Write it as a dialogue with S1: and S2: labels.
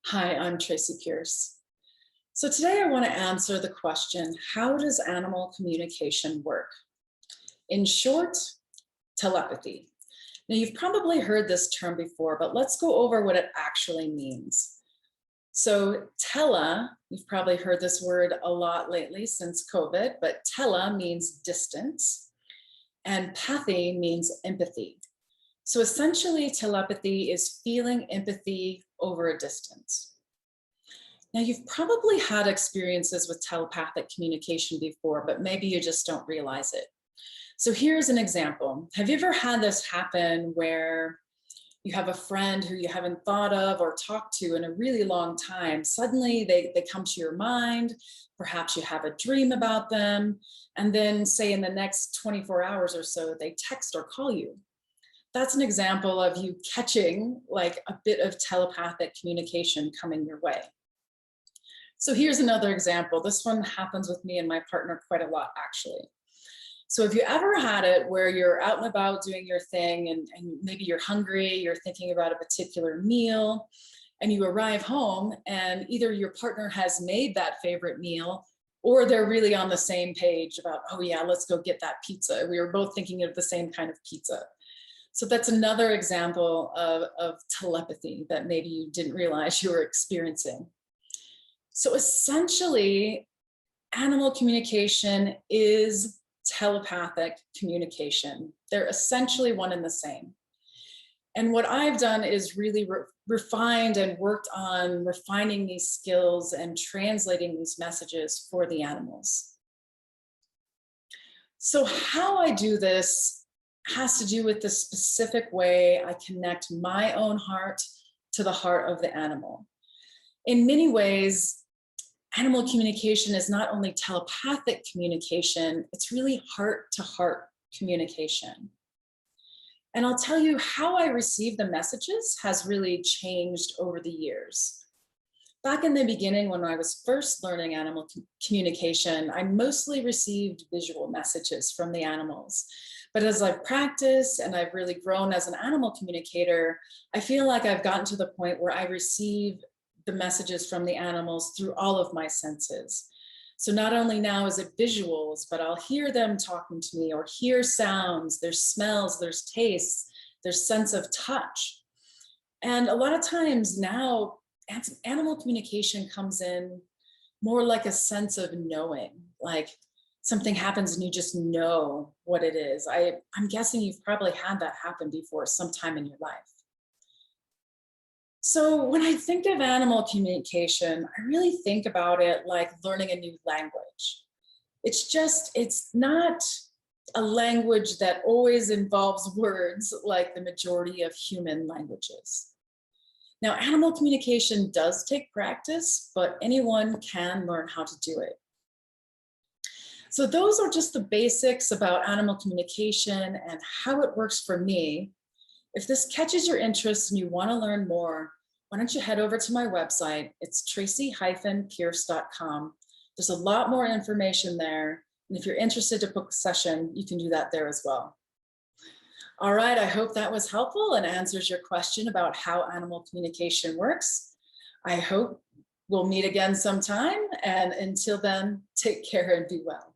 S1: Hi, I'm Tracy Pierce. So today I want to answer the question, how does animal communication work? In short, telepathy. Now you've probably heard this term before, but let's go over what it actually means. So you've probably heard this word a lot lately since COVID, but tele means distance and pathy means empathy. So essentially telepathy is feeling empathy over a distance. Now, you've probably had experiences with telepathic communication before, but maybe you just don't realize it. So here's an example. Have you ever had this happen where you have a friend who you haven't thought of or talked to in a really long time? Suddenly they come to your mind, perhaps you have a dream about them, and then say in the next 24 hours or so, they text or call you. That's an example of you catching like a bit of telepathic communication coming your way. So here's another example. This one happens with me and my partner quite a lot, actually. So have you ever had it where you're out and about doing your thing and maybe you're hungry, you're thinking about a particular meal, and you arrive home and either your partner has made that favorite meal or they're really on the same page about, oh yeah, let's go get that pizza. We were both thinking of the same kind of pizza. So that's another example of telepathy that maybe you didn't realize you were experiencing. So essentially, animal communication is telepathic communication. They're essentially one and the same. And what I've done is really refined and worked on refining these skills and translating these messages for the animals. So how I do this has to do with the specific way I connect my own heart to the heart of the animal. In many ways, animal communication is not only telepathic communication, it's really heart-to-heart communication. And I'll tell you how I receive the messages has really changed over the years. Back in the beginning, when I was first learning animal communication, I mostly received visual messages from the animals. But as I've practiced and I've really grown as an animal communicator, I feel like I've gotten to the point where I receive the messages from the animals through all of my senses. So not only now is it visuals, but I'll hear them talking to me or hear sounds, there's smells, there's tastes, there's sense of touch. And a lot of times now, animal communication comes in more like a sense of knowing, like something happens and you just know what it is. I'm guessing you've probably had that happen before sometime in your life. So when I think of animal communication, I really think about it like learning a new language. It's not a language that always involves words like the majority of human languages. Now, animal communication does take practice, but anyone can learn how to do it. So those are just the basics about animal communication and how it works for me. If this catches your interest and you want to learn more, why don't you head over to my website? It's tracy-pierce.com. There's a lot more information there. And if you're interested to book a session, you can do that there as well. All right, I hope that was helpful and answers your question about how animal communication works. I hope we'll meet again sometime. And until then, take care and be well.